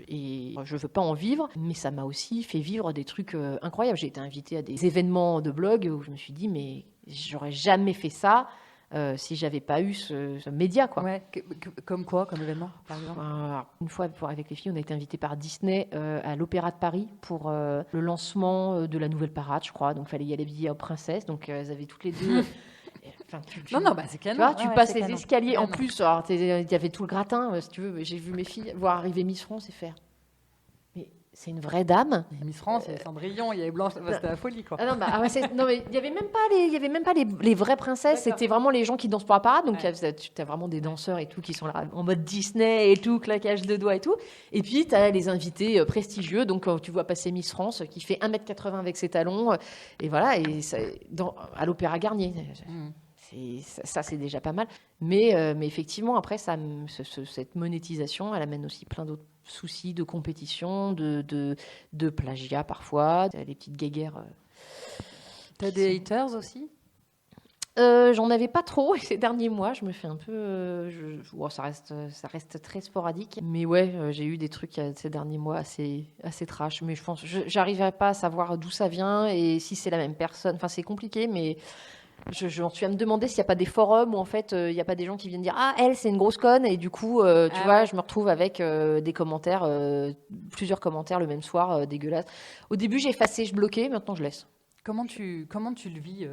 et je veux pas en vivre, mais ça m'a aussi fait vivre des trucs incroyables. J'ai été invitée à des événements de blog où je me suis dit, mais j'aurais jamais fait ça si j'avais pas eu ce média, quoi.
Ouais, comme quoi, comme événement, par exemple?
Une fois, avec les filles, on a été invités par Disney à l'Opéra de Paris pour le lancement de la nouvelle parade, je crois. Donc, il fallait y aller habillé en princesse. Donc, elles avaient toutes les deux...
Enfin, non, c'est canon.
Tu vois, tu passes les escaliers. En plus, il y avait tout le gratin, si tu veux. J'ai vu mes filles voir arriver Miss France et faire. Mais c'est une vraie dame.
Miss France, il y avait Cendrillon, il y avait Blanche. C'était la folie, quoi.
Non, mais il y avait même pas les vraies princesses. C'était vraiment les gens qui dansent pour la parade. Donc, tu as vraiment des danseurs et tout qui sont là en mode Disney et tout, claquage de doigts et tout. Et puis, tu as les invités prestigieux. Donc, tu vois passer Miss France qui fait 1m80 avec ses talons. Et voilà, à l'Opéra Garnier. Ça, c'est déjà pas mal. Mais effectivement, après, cette monétisation, elle amène aussi plein d'autres soucis de compétition, de plagiat parfois, les petites guéguerres.
T'as des haters aussi?
J'en avais pas trop ces derniers mois. Je me fais un peu. Ça reste très sporadique. Mais ouais, j'ai eu des trucs ces derniers mois assez trash. Mais je pense, j'arriverai pas à savoir d'où ça vient et si c'est la même personne. Enfin, c'est compliqué, mais. J'en suis à me demander s'il n'y a pas des forums où en fait il n'y a pas des gens qui viennent dire ah elle c'est une grosse conne et du coup tu vois je me retrouve avec des commentaires plusieurs commentaires le même soir dégueulasses. Au début j'ai effacé, je bloquais, maintenant je laisse.
Comment tu le vis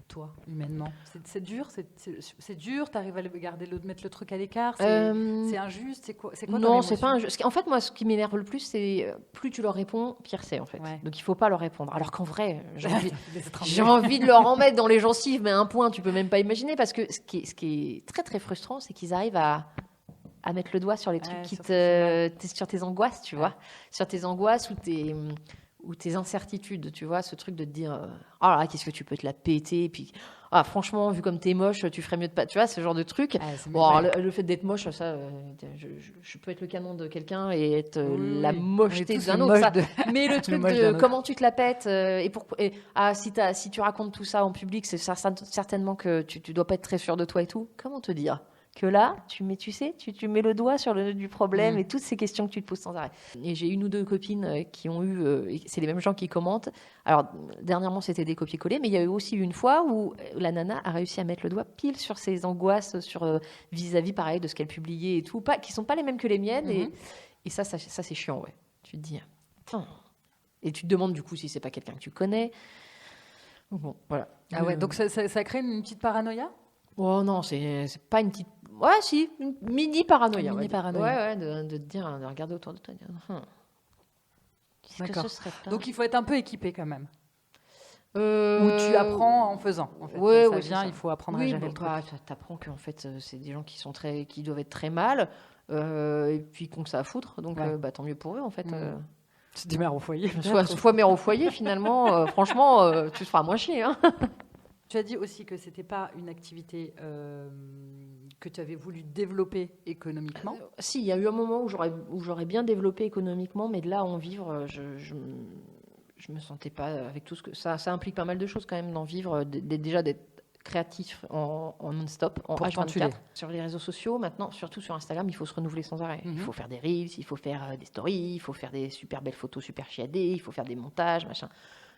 toi humainement? C'est dur, c'est dur, t'arrives à mettre le truc à l'écart, c'est injuste, c'est quoi
non, c'est pas injuste. En fait moi ce qui m'énerve le plus c'est plus tu leur réponds pire c'est en fait. Ouais. Donc il faut pas leur répondre. Alors qu'en vrai j'ai envie de leur en mettre dans les gencives mais un point tu peux même pas imaginer parce que ce qui est très très frustrant c'est qu'ils arrivent à mettre le doigt sur les trucs sur tes angoisses, tu vois, sur tes angoisses ou tes incertitudes, tu vois, ce truc de te dire oh là, qu'est-ce que tu peux te la péter et puis franchement vu comme t'es moche tu ferais mieux de pas, tu vois, ce genre de truc. Le fait d'être moche ça je peux être le canon de quelqu'un et être la mocheté d'un autre mais le truc de comment tu te la pètes si tu racontes tout ça en public c'est certainement que tu dois pas être très sûr de toi et tout. Comment te dire que là, tu mets le doigt sur le nœud du problème et toutes ces questions que tu te poses sans arrêt. Et j'ai une ou deux copines qui ont eu, c'est les mêmes gens qui commentent. Alors, dernièrement, c'était des copier-coller, mais il y a eu aussi une fois où la nana a réussi à mettre le doigt pile sur ses angoisses, sur vis-à-vis, pareil, de ce qu'elle publiait et tout, qui sont pas les mêmes que les miennes. Et ça, c'est chiant, ouais. Tu te dis, putain. Et tu te demandes, du coup, si c'est pas quelqu'un que tu connais. Bon, voilà.
Ah ouais, donc ça crée une petite paranoïa?
Oh non, c'est pas une petite... Ouais, si, une mini paranoïa.
Une mini paranoïa.
Ouais, de te dire, de regarder autour de toi, de dire, qu'est-ce que ce serait là ?
Donc il faut être un peu équipé quand même. Ou tu apprends en faisant. En fait.
Ouais,
il faut apprendre à gérer le truc.
Tu apprends qu'en fait, c'est des gens qui doivent être très mal, et puis qu'on ça à foutre. Donc, tant mieux pour eux, en fait.
C'est des mères au foyer.
Soit mère au foyer, finalement. Franchement, tu te feras moins chier. Hein.
Tu as dit aussi que c'était pas une activité que tu avais voulu développer économiquement.
Si, il y a eu un moment où j'aurais bien développé économiquement, mais de là à en vivre, je me sentais pas avec tout ce que ça implique pas mal de choses quand même d'en vivre, déjà d'être créatif en non-stop, en H24 sur les réseaux sociaux. Maintenant, surtout sur Instagram, il faut se renouveler sans arrêt. Il faut faire des reels, il faut faire des stories, il faut faire des super belles photos super chiadées, il faut faire des montages, machin.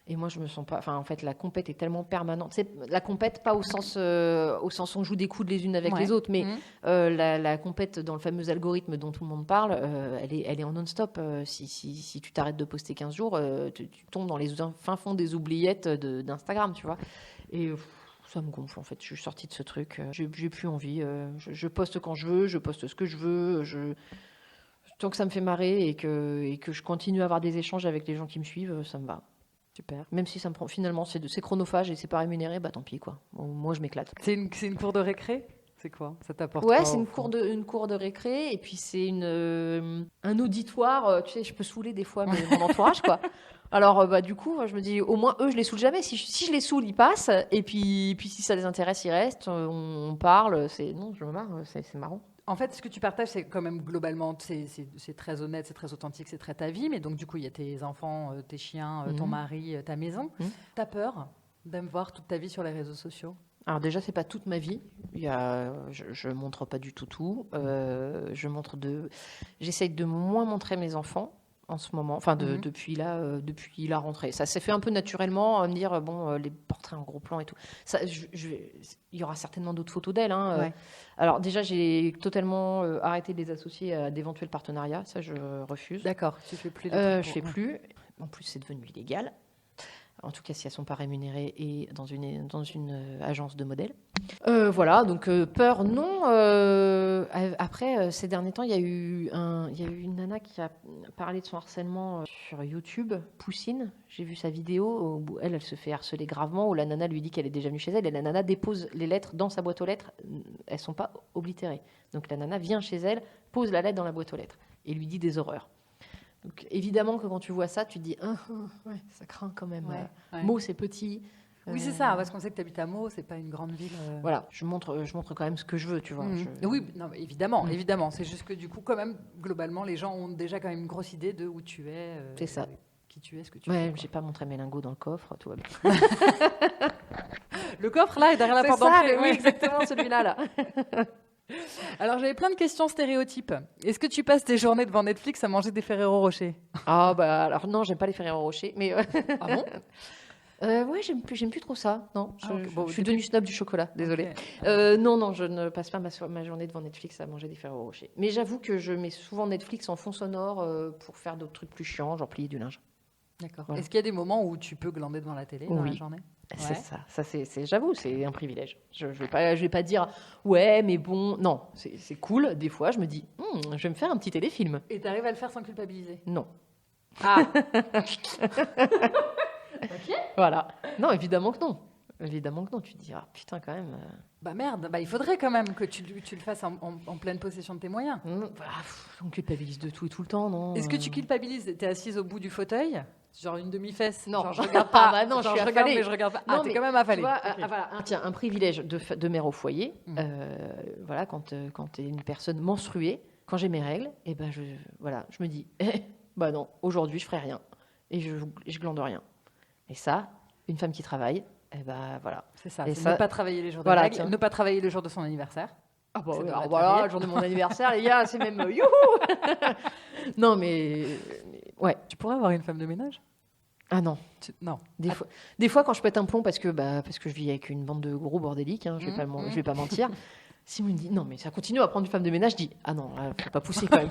Et moi, je me sens pas. Enfin, en fait, la compète est tellement permanente. C'est la compète pas au sens où on joue des coudes les unes avec les autres, mais la compète dans le fameux algorithme dont tout le monde parle, elle est en non-stop. Si tu t'arrêtes de poster 15 jours, tu tombes dans les fins fonds des oubliettes d'Instagram, tu vois. Et ça me gonfle en fait. Je suis sortie de ce truc. J'ai plus envie. Je poste quand je veux. Je poste ce que je veux. Tant que ça me fait marrer et que je continue à avoir des échanges avec les gens qui me suivent, ça me va.
Super.
Même si ça me prend, finalement, c'est chronophage et c'est pas rémunéré, bah tant pis, quoi. Bon, moi, je m'éclate.
C'est une cour de récré? C'est quoi? Ça t'apporte
Ouais,
quoi,
c'est
au
une
fond?
cour de récré, et puis c'est un auditoire. Tu sais, je peux saouler des fois mon entourage, quoi. Alors, bah, du coup, je me dis, au moins, eux, je les saoule jamais. Si je les saoule, ils passent. Et puis si ça les intéresse, ils restent. On parle. Non, je me marre. C'est marrant.
En fait, ce que tu partages, c'est quand même globalement, c'est très honnête, c'est très authentique, c'est très ta vie. Mais donc, du coup, il y a tes enfants, tes chiens, ton
Mhm.
mari, ta maison.
Mhm.
T'as peur de me voir toute ta vie sur les réseaux sociaux?
Alors déjà, c'est pas toute ma vie. Je montre pas du tout. J'essaye de moins montrer mes enfants en ce moment. Enfin,
Mhm.
depuis la rentrée. Ça s'est fait un peu naturellement, me dire bon, les portraits en gros plan et tout. Ça, il y aura certainement d'autres photos d'elle. Hein.
Ouais.
Alors déjà, j'ai totalement arrêté de les associer à d'éventuels partenariats. Ça, je refuse.
D'accord, tu fais plus les
Je
trucs
fais
pour-
plus. En plus, c'est devenu illégal. En tout cas, si elles ne sont pas rémunérées et dans une agence de modèles. Voilà, donc peur, non. Après, ces derniers temps, il y a eu une nana qui a parlé de son harcèlement sur YouTube, Poussine. J'ai vu sa vidéo où elle se fait harceler gravement, où la nana lui dit qu'elle est déjà venue chez elle, et la nana dépose les lettres dans sa boîte aux lettres. Elles ne sont pas oblitérées. Donc la nana vient chez elle, pose la lettre dans la boîte aux lettres et lui dit des horreurs. Donc, évidemment que quand tu vois ça, tu te dis ouais, ça craint quand même.
Ouais, ouais.
Meaux, c'est petit.
Oui, c'est ça, parce qu'on sait que tu habites à Meaux, c'est pas une grande ville.
Voilà, je montre quand même ce que je veux, tu vois.
Mhm. Oui, non, mais évidemment,
Mhm.
évidemment. C'est juste que du coup, quand même, globalement, les gens ont déjà quand même une grosse idée de où tu es,
C'est ça.
qui tu es, ce que tu
Ouais,
fais. Quoi.
j'ai pas montré mes lingots dans le coffre, tout va bien.
Le coffre là est derrière la
C'est
porte
ça,
d'entrée.
mais oui,
Ouais.
exactement, celui-là, là.
Alors j'avais plein de questions stéréotypes. Est-ce que tu passes tes journées devant Netflix à manger des Ferrero Rocher?
Ah, bah, alors non, j'aime pas les Ferrero Rocher, mais...
Ah bon?
ouais, j'aime plus trop ça, non.
Ah, ok. Bon,
Je suis
depuis-
devenue snob du chocolat, désolée.
Ok.
Non, je ne passe pas ma journée devant Netflix à manger des Ferrero Rocher. Mais j'avoue que je mets souvent Netflix en fond sonore pour faire d'autres trucs plus chiants, genre plier du linge.
D'accord.
Voilà.
Est-ce qu'il y a des moments où tu peux glander devant la télé dans la
Oui.
journée?
C'est
Ouais.
ça. J'avoue, c'est un privilège. Je vais pas dire, ouais, mais bon, non, c'est cool. Des fois, je me dis, je vais me faire un petit téléfilm.
Et tu arrives à le faire sans culpabiliser?
Non.
Ah.
Voilà. Non, évidemment que non. Évidemment que non. Tu te dis, ah putain, quand même.
Bah merde, bah il faudrait quand même que tu le fasses en pleine possession de tes moyens.
On culpabilise de tout et tout le temps, non.
Est-ce que tu culpabilises? T'es assise au bout du fauteuil, genre une demi-fesse?
Non.
Genre, je regarde pas.
Ah bah non, je
Genre,
suis
regarde,
affalée.
mais je regarde pas.
Non,
Ah, t'es
mais
quand même affalée.
Tu vois,
Ok.
voilà, tiens, un privilège de mère au foyer.
Mm.
Voilà, quand tu es une personne menstruée, quand j'ai mes règles, et ben je me dis, bah non, aujourd'hui je ferai rien et je glande rien. Et ça, une femme qui travaille, et ben voilà.
C'est ça,
Et
c'est
ça-
ne pas travailler les jours de
Voilà,
règles,
tiens.
ne pas travailler le jour de son anniversaire.
Ah bah
C'est
oui,
de
alors
la
voilà,
travailler.
le jour de mon anniversaire, les gars, c'est même youhou. Non mais ouais.
Tu pourrais avoir une femme de ménage?
Ah non.
Non.
Des fois, quand je pète un plomb parce que je vis avec une bande de gros bordéliques, je vais pas mentir. Simon me dit non mais ça continue à prendre une femme de ménage, je dis ah non, faut pas pousser quand même.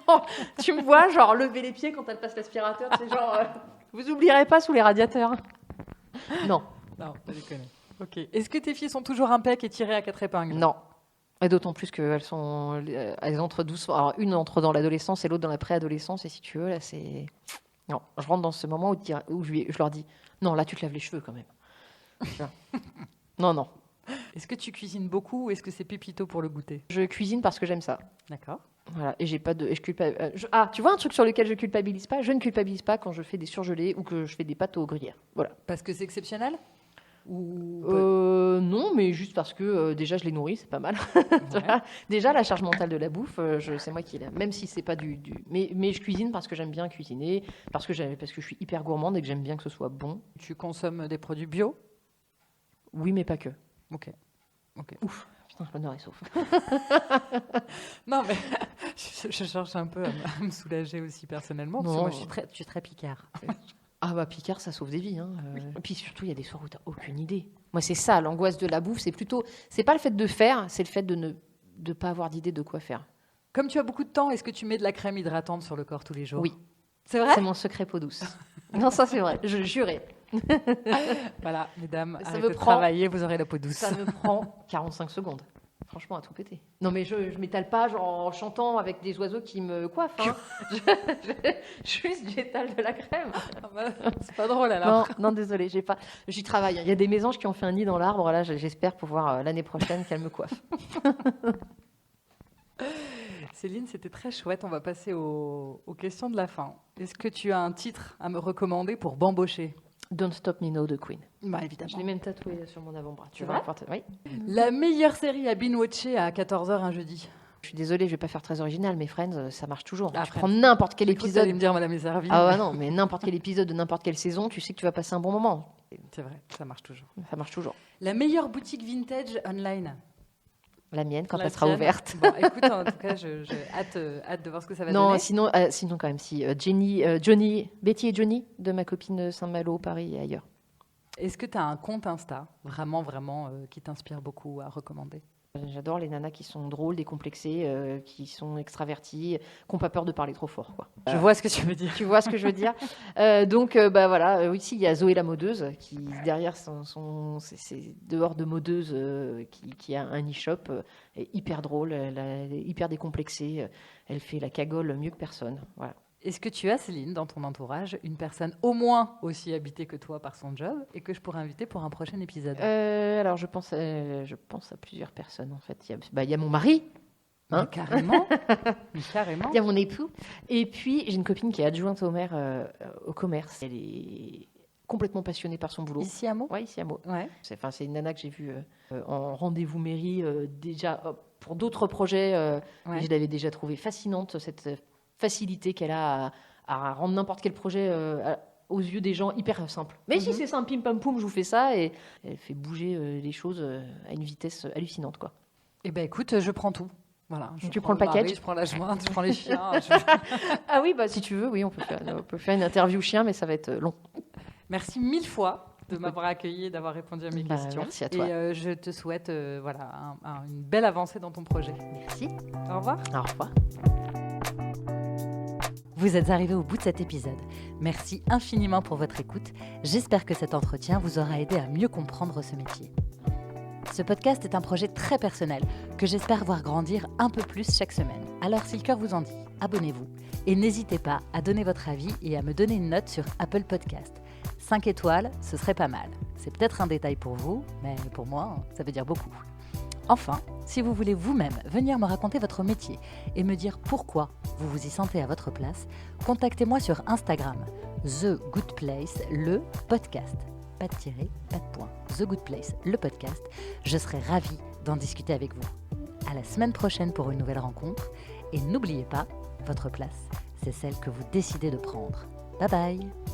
Non, tu me vois genre lever les pieds quand elle passe l'aspirateur, c'est genre vous oublierez pas sous les radiateurs. Non,
Non, pas déconner. Ok. Est-ce que tes filles sont toujours impec et tirées à quatre épingles?
non. Et d'autant plus qu'elles elles entrent doucement. Alors une entre dans l'adolescence et l'autre dans la préadolescence, et si tu veux là c'est non, je rentre dans ce moment où je leur dis non, là tu te laves les cheveux quand même. Tu vois. Non.
Est-ce que tu cuisines beaucoup ou est-ce que c'est pépito pour le goûter?
Je cuisine parce que j'aime ça.
D'accord.
Voilà, et j'ai pas de. Et tu vois un truc sur lequel je culpabilise pas? Je ne culpabilise pas quand je fais des surgelés ou que je fais des pâtes aux gruyères. Voilà.
Parce que c'est exceptionnel? Ou
Non, mais juste parce que déjà je les nourris, c'est pas mal. Tu vois. Déjà la charge mentale de la bouffe, c'est moi qui l'ai. Même si c'est pas mais je cuisine parce que j'aime bien cuisiner, parce que je suis hyper gourmande et que j'aime bien que ce soit bon.
tu consommes des produits bio?
Oui, mais pas que.
Ok.
Ouf, putain, je m'en sauf.
Non, mais je cherche un peu à me soulager aussi personnellement. Parce que
Non.
moi, je suis très picard.
Ah bah Picard, ça sauve des vies. Et puis surtout, il y a des soirs où t'as aucune idée. Moi, c'est ça, l'angoisse de la bouffe, c'est pas le fait de faire, c'est le fait de ne pas avoir d'idée de quoi faire.
Comme tu as beaucoup de temps, est-ce que tu mets de la crème hydratante sur le corps tous les jours?
Oui.
C'est vrai?
C'est mon secret peau douce. Non, ça c'est vrai, je jurais.
Voilà, mesdames,
Ça
arrêtez
me
de
prend-
travailler, vous aurez la peau douce.
Ça me prend 45 secondes. Franchement, à tout péter. Non, mais je m'étale pas genre en chantant avec des oiseaux qui me coiffent. Hein. Juste, j'étale de la crème.
C'est pas drôle alors.
Non, désolé, j'y travaille. Il y a des mésanges qui ont fait un nid dans l'arbre. Là, j'espère pouvoir l'année prochaine qu'elles me coiffent.
Céline, c'était très chouette. On va passer aux questions de la fin. Est-ce que tu as un titre à me recommander pour bambocher?
Don't Stop Me Now de Queen.
Bah, évidemment.
Je l'ai même tatoué sur mon avant-bras.
Tu vois?
Oui.
La meilleure série à binge-watcher à 14h un jeudi.
Je suis désolée, je vais pas faire très original, mais Friends, ça marche toujours.
Ah,
tu
Friends.
prends n'importe quel
J'ai cru que
épisode.
t'allais me dire Madame est servie.
Ah ouais, non, mais n'importe quel épisode de n'importe quelle saison, tu sais que tu vas passer un bon moment.
C'est vrai, ça marche toujours.
Ça marche toujours.
La meilleure boutique vintage online.
La mienne, quand
La
elle sera
tienne.
ouverte.
Bon, écoute, en tout cas, je hâte de voir ce que ça va
Non,
donner.
sinon quand même, si. Betty et Johnny, de ma copine Saint-Malo, Paris et ailleurs.
Est-ce que tu as un compte Insta, vraiment, qui t'inspire beaucoup à recommander?
J'adore les nanas qui sont drôles, décomplexées, qui sont extraverties, qui n'ont pas peur de parler trop fort. Quoi.
Je vois ce que tu veux dire.
Tu vois ce que je veux dire. Donc, voilà, ici, il y a Zoé la modeuse, qui, derrière c'est dehors de modeuse, qui a un e-shop, est hyper drôle, elle est hyper décomplexée, elle fait la cagole mieux que personne. Voilà.
Est-ce que tu as, Céline, dans ton entourage, une personne au moins aussi habitée que toi par son job et que je pourrais inviter pour un prochain épisode?
Alors, je pense à plusieurs personnes, en fait. Il y a mon mari.
Hein? Carrément. Carrément.
Il y a mon époux. Et puis, j'ai une copine qui est adjointe au maire au commerce. Elle est complètement passionnée par son boulot.
Ici à Meaux?
Oui, ici à Meaux.
Ouais.
C'est une nana que j'ai vue en rendez-vous mairie déjà pour d'autres projets.
Ouais.
Et je l'avais déjà trouvée fascinante, cette facilité qu'elle a à rendre n'importe quel projet aux yeux des gens hyper simple. Mais si c'est simple, pim pam poum, je vous fais ça, et elle fait bouger les choses à une vitesse hallucinante, quoi.
Eh ben écoute, je prends tout. Voilà.
Tu prends le package?
Je prends la jointe, je prends les chiens.
Ah oui, bah si tu veux, oui, on peut faire une interview chien, mais ça va être long.
Merci 1000 fois de m'avoir accueilli et d'avoir répondu à mes questions.
Merci à toi.
Et je te souhaite une belle avancée dans ton projet.
Merci.
Au revoir.
Au revoir.
Vous êtes arrivés au bout de cet épisode. Merci infiniment pour votre écoute. J'espère que cet entretien vous aura aidé à mieux comprendre ce métier. Ce podcast est un projet très personnel que j'espère voir grandir un peu plus chaque semaine. Alors si le cœur vous en dit, abonnez-vous et n'hésitez pas à donner votre avis et à me donner une note sur Apple Podcast. 5 étoiles, ce serait pas mal. C'est peut-être un détail pour vous, mais pour moi, ça veut dire beaucoup. Enfin, si vous voulez vous-même venir me raconter votre métier et me dire pourquoi vous vous y sentez à votre place, contactez-moi sur Instagram, The Good Place, le podcast. Pas de tiret, pas de point. The Good Place, le podcast. Je serai ravie d'en discuter avec vous. À la semaine prochaine pour une nouvelle rencontre. Et n'oubliez pas, votre place, c'est celle que vous décidez de prendre. Bye bye!